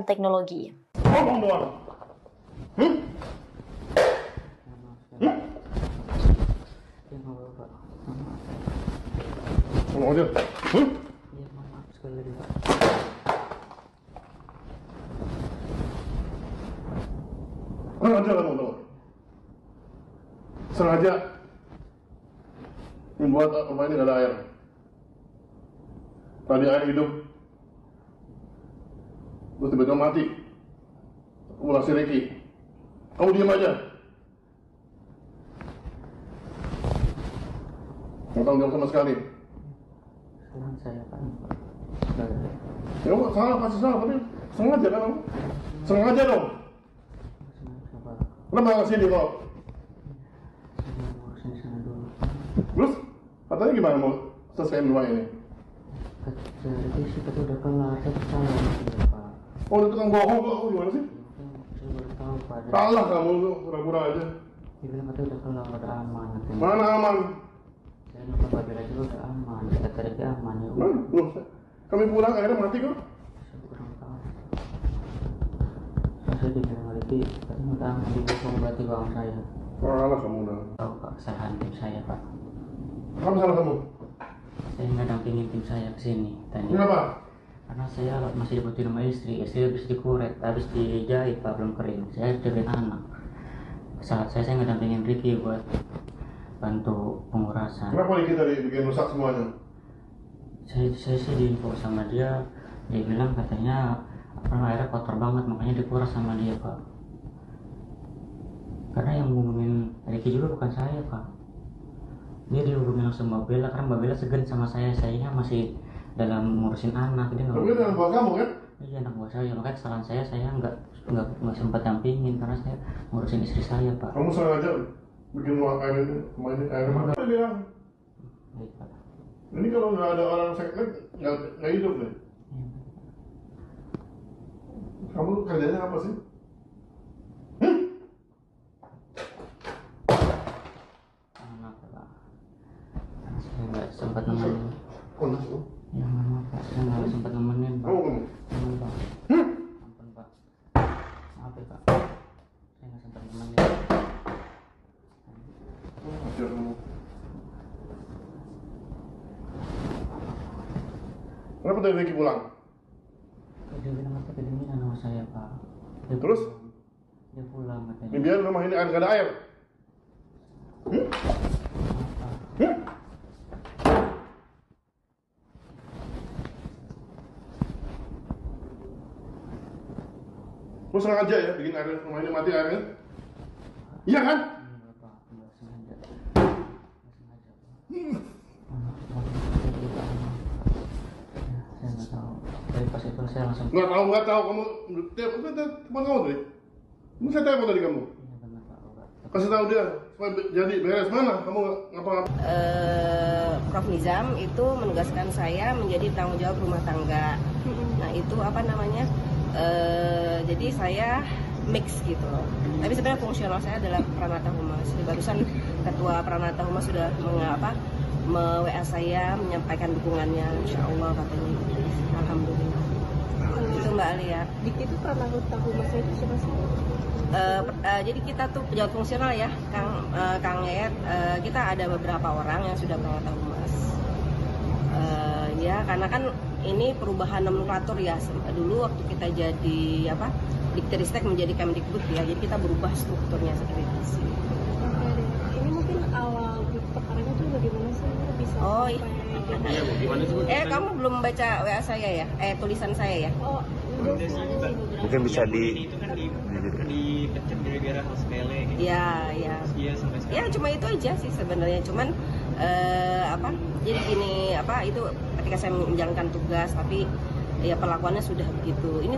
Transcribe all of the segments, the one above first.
teknologi. Ngomong doang. Ngomong aja. Iya, maaf sekali lagi, Pak. Sengaja kamu tahu. Sengaja membuat rumah ini gak ada air. Tadi air hidup, terus tiba-tiba mati. Ulah si Ricky. Kamu diam aja. Nggak tanggung jawab sama sekali. Salah saya, Pak. Ya kok salah, pasti salah, tapi sengaja kan kamu? Sengaja dong. Sengaja, Pak. Kenapa nggak sini kok? Saya mau urusin di sana dulu. Terus katanya gimana mau selesaiin rumah ini? Jadi sih kata udah kelar, saya percaya sama dia, Pak. Oh, itu tukang bohong kok, gimana sih? Saya baru tahu, Pak. Salah kamu tuh, pura-pura aja. Dia bilang katanya udah kelar, udah aman. Katanya. Mana aman? Saya nonton Mbak Bella juga udah aman, kata dia aman ya. Loh, kami pulang akhirnya mati kok. Saya kurang tahu. Saya dibilang Ricky, katanya udah aman, dibokong berarti uang saya. Salah kamu udah. Tahu Pak, kesalahan tim saya, Pak. Kamu salah kamu. Saya nggak dampingin tim saya ke sini tadi. Kenapa? Karena saya masih dibutuhin sama istri habis dikuret, habis dijahit Pak, belum kering. Saya jagain anak. Saat saya nggak dampingin Ricky buat bantu pengurasan. Kenapa Ricky tadi bikin rusak semuanya? Saya sih diinfo sama dia bilang katanya airnya kotor banget, makanya dikuras sama dia, Pak. Karena yang ngomongin Ricky juga bukan saya, Pak. Dia dihubungin langsung Mbak Bella, karena Mbak Bella segan sama saya masih dalam ngurusin anak. Dia nggak. Tapi itu anak buah kamu kan? Iya, anak buah saya, makanya kesalahan saya nggak sempat dampingin karena saya ngurusin istri saya, Pak. Kamu sengaja bikin rumah ini air mata. Apa bilang? Baik, Pak. Ini kalau nggak ada orang sekret nggak hidup deh. Iya, Pak. Kamu kerjanya apa sih? Anak, Pak. Karena saya nggak sempat nemenin. Konas lu. Ya, maaf, Pak. Saya nggak sempat nemenin, Pak. Kamu kamu. Ampun, Pak. Ampun, Pak. Maaf ya, Pak. Saya nggak sempat nemenin. Ajar kamu. Kenapa tadi Ricky pulang? Dia bilang apa kedinginan sama saya, Pak. Dia Terus? pulang. Dia pulang katanya. Ini biar rumah ini nggak ada air. Maaf, Pak. Lu sengaja ya bikin air rumah ini mati airnya? Iya kan? Enggak, Pak. Enggak sengaja. Enggak sengaja, Pak. Saya nggak tahu. Dari pas itu saya langsung. Nggak tahu kamu telepon kamu tadi. Ini saya telepon tadi kamu. Iya benar, Pak. Kasih tahu dia supaya jadi beres mana kamu ngapa-ngapa. Prof Nizam itu menugaskan saya menjadi tanggung jawab rumah tangga. Nah itu apa namanya? Jadi saya mix gitu loh. Tapi sebenarnya fungsional saya adalah Pranata Humas. Barusan Ketua Pranata Humas sudah WA saya menyampaikan dukungannya, Insya Allah katanya. Alhamdulillah. Itu Mbak Alia. Dikti itu Pranata Humas itu siapa sih? Jadi kita tuh pejabat fungsional ya, Kang Ed. Kita ada beberapa orang yang sudah Pranata Humas. Ya karena kan ini perubahan nomenklatur ya. Dulu waktu kita jadi Dikteristek menjadi Kemdikbud ya, jadi kita berubah strukturnya seperti itu sih. Oke deh. Ini mungkin awal perkaranya tuh bagaimana sih bisa? Oh iya. Kamu belum baca WA saya ya? Tulisan saya ya? Oh, Mungkin bisa di dipecat gara-gara hal sepele gitu. Ya. Iya sampai sekarang. Ya cuma itu aja sih sebenarnya. Cuman jadi gini itu ketika saya menjalankan tugas tapi ya perlakuannya sudah begitu. Ini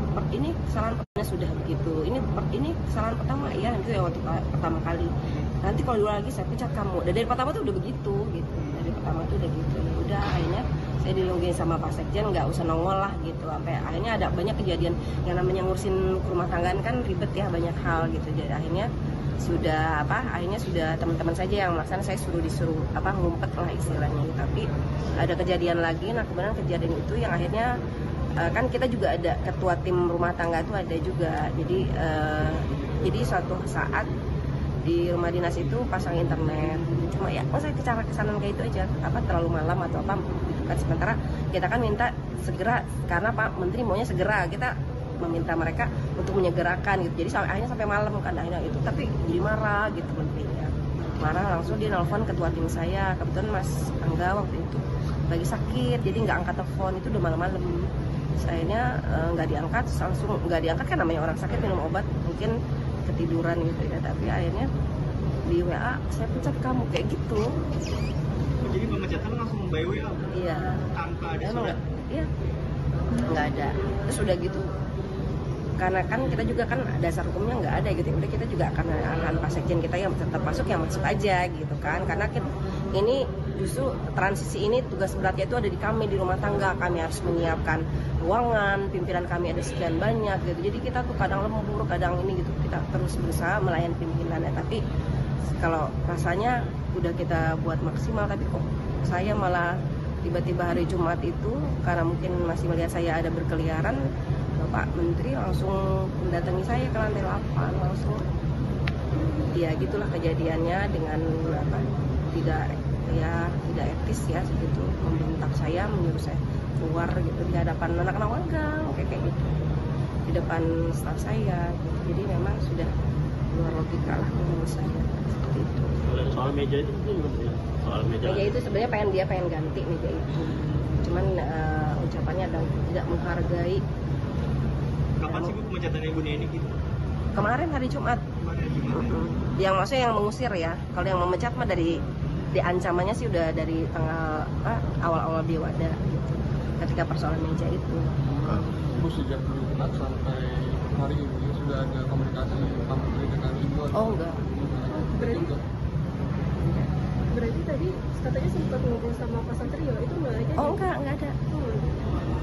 kesalahan pertama sudah begitu. Ini kesalahan pertama ya itu yang waktu pertama kali. Nanti kalau dua lagi saya pecat kamu. Dan dari pertama tuh udah begitu gitu. Dari pertama tuh udah gitu. Ya udah akhirnya saya dilungguin sama Pak Sekjen, nggak usah nongol lah gitu. Sampai akhirnya ada banyak kejadian yang namanya ngurusin rumah tanggaan kan ribet ya, banyak hal gitu. Jadi akhirnya sudah teman-teman saja yang melaksanakan, saya disuruh ngumpet lah istilahnya. Tapi ada kejadian lagi, nah kemudian kejadian itu yang akhirnya kan kita juga ada ketua tim rumah tangga itu ada juga. Jadi suatu saat di rumah dinas itu pasang internet, cuma ya masa cara kesanan kayak itu aja, apa terlalu malam atau apa gitu kan. Sementara kita kan minta segera, karena Pak Menteri maunya segera, kita meminta mereka untuk menyegerakan gitu. Jadi akhirnya sampai malam kan akhirnya itu, tapi jadi marah gitu menterinya. Marah langsung dia nelfon ketua tim saya, kebetulan Mas Angga waktu itu lagi sakit, jadi nggak angkat telepon, itu udah malam-malam. Akhirnya nggak diangkat, langsung nggak diangkat kan, namanya orang sakit minum obat mungkin ketiduran gitu ya, tapi akhirnya di WA saya pecat kamu kayak gitu. Jadi pemecatan langsung by WA? Iya. Tanpa ada Emang surat? Iya, nggak ada. Terus udah gitu, karena kan kita juga kan dasar hukumnya nggak ada gitu, udah kita juga akan pas sekjen kita yang tetap masuk, yang masuk aja gitu kan. Karena kita, ini justru transisi ini tugas beratnya itu ada di kami di rumah tangga, kami harus menyiapkan ruangan, pimpinan kami ada sekian banyak gitu. Jadi kita tuh kadang lembur, kadang ini gitu, kita terus berusaha melayani pimpinannya. Tapi kalau rasanya udah kita buat maksimal, tapi kok saya malah tiba-tiba hari Jumat itu, karena mungkin masih melihat saya ada berkeliaran, Bapak Menteri langsung mendatangi saya ke lantai 8 langsung. Ya gitulah kejadiannya, dengan apa, tidak etis ya gitu, membentak saya, menyuruh saya keluar gitu di hadapan anak-anak warga kayak gitu, di depan staf saya gitu. Jadi memang sudah luar logika lah menurut saya seperti itu. Soal meja itu soal meja Meja itu sebenarnya dia pengen ganti meja itu, cuman ucapannya adalah tidak menghargai. Kapan sih Bu pemecatan Ibu Neni gitu? Kemarin hari Jumat. Yang maksudnya yang mengusir ya. Kalau yang memecat mah dari ancamannya sih udah dari tanggal awal-awal dia wadah gitu. Ketika persoalan meja itu. Bu, sejak Jumat sampai hari ini sudah ada komunikasi Pak Menteri dengan Ibu? Oh enggak. Berarti tadi katanya sempat ngobrol sama Pak Satrio, itu nggak ada? Oh enggak ada.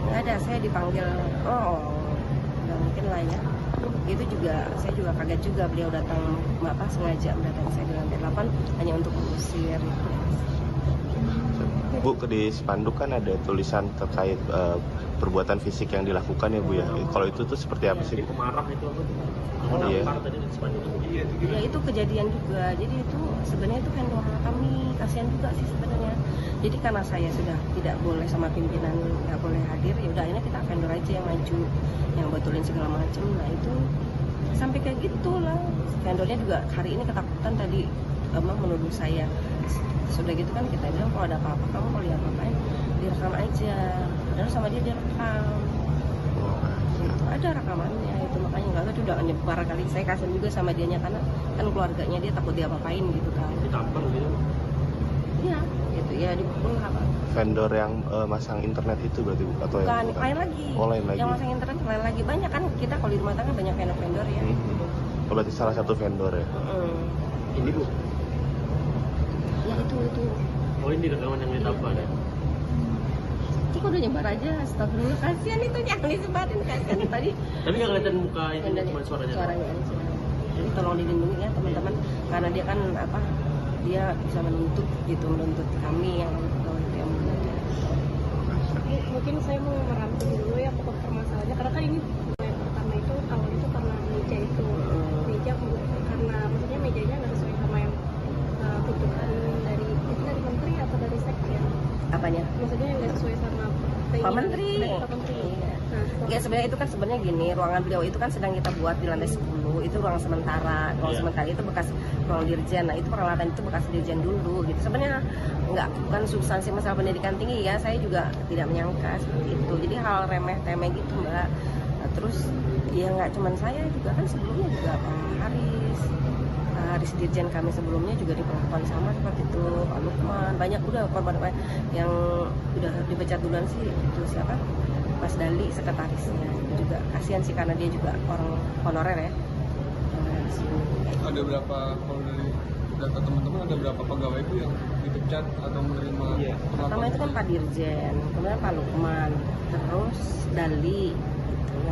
Nggak ada, saya dipanggil. Oh, nggak mungkin lah ya. Itu juga, saya juga kaget juga, beliau datang sengaja mendatangi saya di lantai 8 hanya untuk mengusir gitu. Bu, di spanduk kan ada tulisan terkait perbuatan fisik yang dilakukan ya Bu ya. Kalau itu tuh seperti apa sih? Pemarah itu apa? Iya. Tadi di spanduk. Iya, itu Ya itu kejadian juga. Jadi itu sebenarnya itu vendor kami, kasihan juga sih sebenarnya. Jadi karena saya sudah tidak boleh sama pimpinan, nggak boleh hadir, ya udah akhirnya kita vendor aja yang maju, yang betulin segala macam. Nah itu sampai kayak gitulah. Vendornya juga hari ini ketakutan tadi menuduh saya. Sudah gitu kan kita bilang kalau ada apa-apa kamu kalau diapa-apain direkam aja. Padahal sama dia direkam. Gitu. Ada rekamannya itu, makanya nggak tahu udah nyebar kali. Saya kasihan juga sama dianya karena kan keluarganya dia takut diapa-apain gitu kan. Ditampar gitu. Iya, gitu ya, dipukul apa? Vendor yang masang internet itu berarti Bu, atau Bukan, yang lain lagi. Oh, lain lagi. Yang masang internet lain lagi, banyak kan kita kalau di rumah tangga banyak vendor ya. Oh, berarti salah satu vendor ya. Ini Bu. Ya itu. Oh, ini rekaman yang ditampar ya. Itu udah nyebar aja, astagfirullah, kasihan itu jangan disebarin, kasihan tadi. Tapi nggak kelihatan muka itu, cuma suaranya. Suaranya aja. Jadi tolong dilindungi ya teman-teman, karena dia kan dia bisa menuntut kami yang itu yang benar. Mungkin saya mau merangkum dulu ya pokok permasalahannya, karena kan ini yang pertama itu awal itu karena meja itu, karena maksudnya mejanya nggak sesuai sama yang tuntutan dari menteri atau dari sekjen. Apanya? Maksudnya yang nggak sesuai sama Pak Menteri. Pak Menteri. Ya sebenarnya itu kan sebenarnya gini, ruangan beliau itu kan sedang kita buat di lantai 10, itu ruang sementara. Sementara itu bekas ruang dirjen. Nah, itu peralatan itu bekas dirjen dulu gitu. Sebenarnya bukan substansi masalah pendidikan tinggi ya. Saya juga tidak menyangka seperti itu. Jadi hal remeh-temeh gitu, Mbak. Nah, terus ya nggak cuma saya juga kan sebelumnya juga Pak Haris dirjen kami sebelumnya juga diperlakukan sama seperti itu, Pak Lukman, banyak udah korban yang udah dipecat duluan sih itu siapa? Mas Dali sekretarisnya itu juga kasihan sih karena dia juga orang honorer ya. Ada berapa, kalau dari data teman-teman, ada berapa pegawai itu yang dipecat atau menerima perlakuan? Pertama itu kan Pak Dirjen, kemudian Pak Lukman, terus Dali.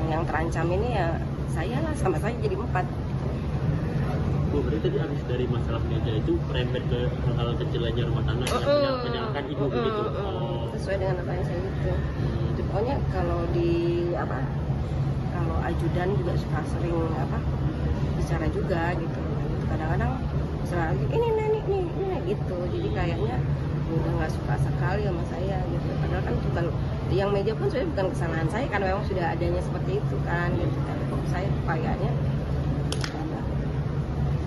Yang terancam ini ya saya lah, sama saya jadi 4. Bu, berarti tadi habis dari masalah meja itu merembet ke hal-hal kecil lainnya rumah tangga yang menyalahkan ibu begitu. Sesuai dengan apa yang saya gitu. Pokoknya kalau di apa kalau ajudan juga suka sering apa bicara juga gitu. Kadang-kadang selalu ini gitu, jadi kayaknya udah nggak suka sekali sama saya gitu. Padahal kan bukan yang meja pun sebenarnya bukan kesalahan saya, karena memang sudah adanya seperti itu kan gitu. Tapi kok saya kayaknya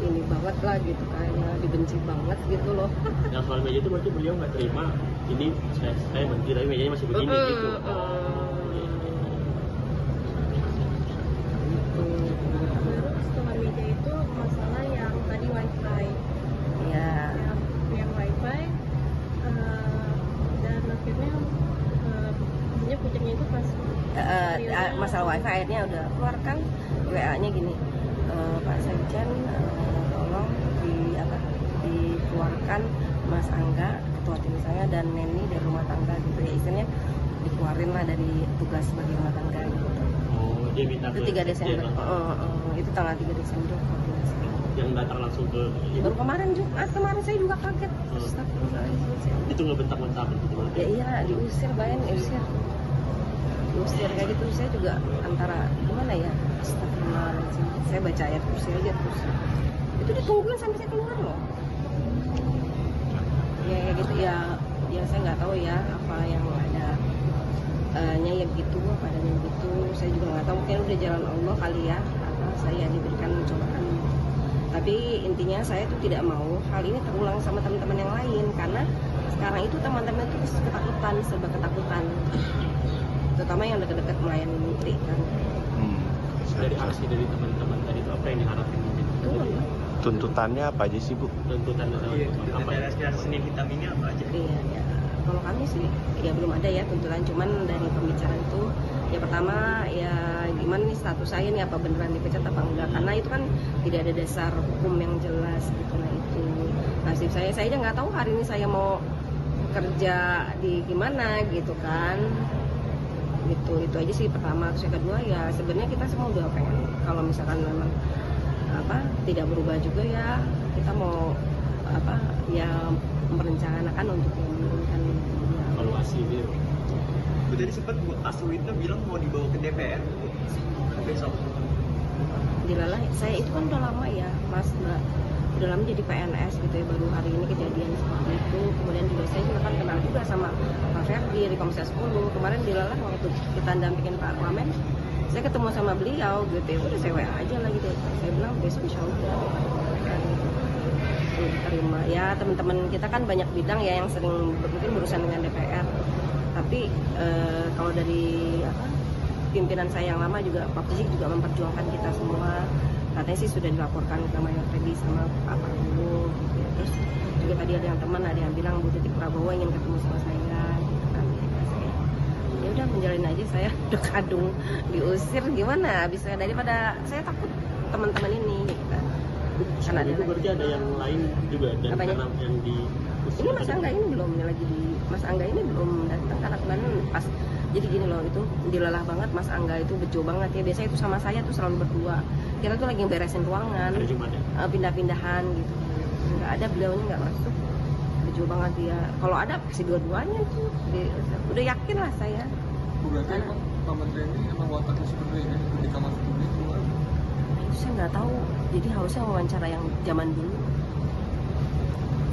ini banget lah gitu, kayaknya dibenci banget gitu loh. Yang soal meja itu berarti beliau nggak terima ini saya menteri tapi mejanya masih begini gitu. Terus setelah meja itu masalah yang tadi wifi. Ya. Yang wifi dan akhirnya puncaknya itu pas Masalah wifi akhirnya udah keluarkan WA-nya gini, Pak Sekjen tolong dikeluarkan Mas Angga ketua tim saya dan Neni dari rumah tangga gitu ya, istilahnya dikeluarin lah dari tugas sebagai rumah tangga gitu. Oh, dia minta Itu 3 Desember. Itu tanggal 3 Desember koordinasi. yang datang langsung ke Baru kemarin Jumat, kemarin saya juga kaget. Astagfirullahaladzim. itu nggak bentak-bentak gitu. Ya iya, diusir, diusir kayak gitu. Saya juga antara gimana ya, astagfirullahaladzim. Saya baca ayat kursi aja terus itu ditungguin sampai saya keluar loh. Ya kayak gitu ya saya nggak tahu ya apa yang ada nya ya begitu, apa adanya begitu. Saya juga nggak tahu, mungkin udah jalan Allah kali ya, apa saya diberikan cobaan. Tapi intinya saya tuh tidak mau hal ini terulang sama teman-teman yang lain, karena sekarang itu teman-teman itu ketakutan, serba ketakutan, terutama yang dekat-dekat melayani menteri kan. Dari aksi dari teman-teman tadi itu apa yang diharapkan? Tuntutannya apa aja sih, Bu? Tuntutan apa ya? Senin vitaminnya apa aja? Iya. Kalau kami sih ya belum ada ya tuntutan, cuman dari pembicaraan itu ya pertama ya gimana nih status saya nih, apa beneran dipecat apa enggak, karena itu kan tidak ada dasar hukum yang jelas gitu. Nah itu nasib saya aja nggak tahu hari ini saya mau kerja di gimana gitu kan, gitu. Itu aja sih pertama. Terus yang kedua ya sebenarnya kita semua udah pengen kalau misalkan memang apa tidak berubah juga ya, kita mau apa ya merencanakan untuk menurunkan evaluasi gitu. Tadi sempat Bu Aswita bilang mau dibawa ke DPR besok. Dilalah, saya itu kan udah lama ya Mas, udah lama jadi PNS gitu ya, baru hari ini kejadian seperti itu. Kemudian juga saya juga kan kenal juga sama Pak Ferdi di Komisi 10. Kemarin dilalah waktu kita dampingin Pak Wamen, saya ketemu sama beliau gitu ya, udah saya WA aja lah gitu. Saya bilang besok insya Allah gitu. Diterima ya, teman-teman kita kan banyak bidang ya yang sering mungkin berurusan dengan DPR, tapi kalau dari pimpinan saya yang lama juga Pak Fizik juga memperjuangkan kita semua. Katanya sih sudah dilaporkan ke Mayor Teddy sama Pak Prabowo gitu ya. Terus juga tadi ada yang teman, ada yang bilang Bu Titik Prabowo ingin ketemu sama saya gitu kan. Ya udah menjalin aja, saya udah kadung diusir gimana bisa, daripada saya takut teman-teman ini gitu kan. Karena itu berarti ada yang lain juga dan apanya? karena yang di ini Mas Angga ini belum lagi di Mas Angga ini belum datang, karena kemarin pas jadi gini loh, itu dilelah banget Mas Angga itu, bejo banget ya. Biasanya itu sama saya tuh selalu berdua, kita tuh lagi beresin ruangan, pindah-pindahan gitu, nggak ada, beliaunya nggak masuk, bejo banget dia. Kalau ada pasti dua-duanya tuh udah yakin lah saya. Berarti emang Pak Menteri ini emang wataknya seperti ini ketika masuk dunia keluar? Saya nggak tahu, jadi harusnya wawancara yang zaman dulu.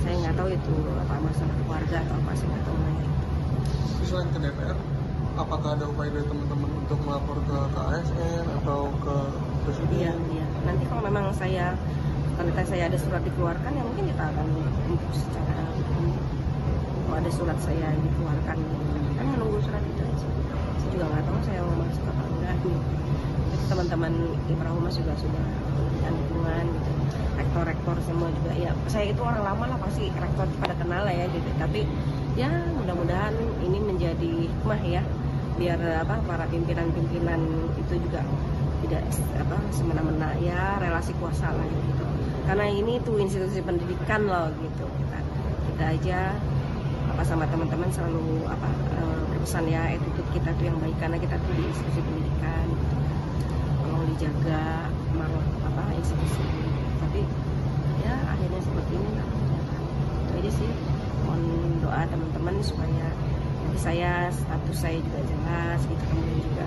Saya nggak tahu itu apa masalah keluarga atau apa, saya nggak tahu lagi. Selain ke DPR, apakah ada upaya dari teman-teman untuk melapor ke ASN atau ke presiden? Iya. Nanti kalau memang saya ada surat dikeluarkan, ya mungkin kita akan secara kalau ada surat saya dikeluarkan, kan menunggu surat itu aja. Saya juga nggak tahu saya mau masuk apa enggak nih. Teman-teman Ibrahim juga sudah memberikan dukungan gitu. Rektor-rektor semua juga ya, saya itu orang lama lah, pasti rektor pada kenal lah ya gitu. Tapi ya mudah-mudahan ini menjadi hikmah ya, biar para pimpinan-pimpinan itu juga tidak semena-mena ya, relasi kuasa lah gitu. Karena ini tuh institusi pendidikan loh gitu. Kita aja sama teman-teman selalu berpesan ya, attitude kita tuh yang baik, karena kita tuh di institusi pendidikan gitu. Tolong dijaga institusi, tapi ya akhirnya seperti ini lah. Itu aja sih, mohon doa teman-teman supaya tapi status saya juga jelas gitu, kemudian juga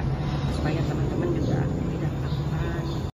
supaya teman-teman juga tidak melakukan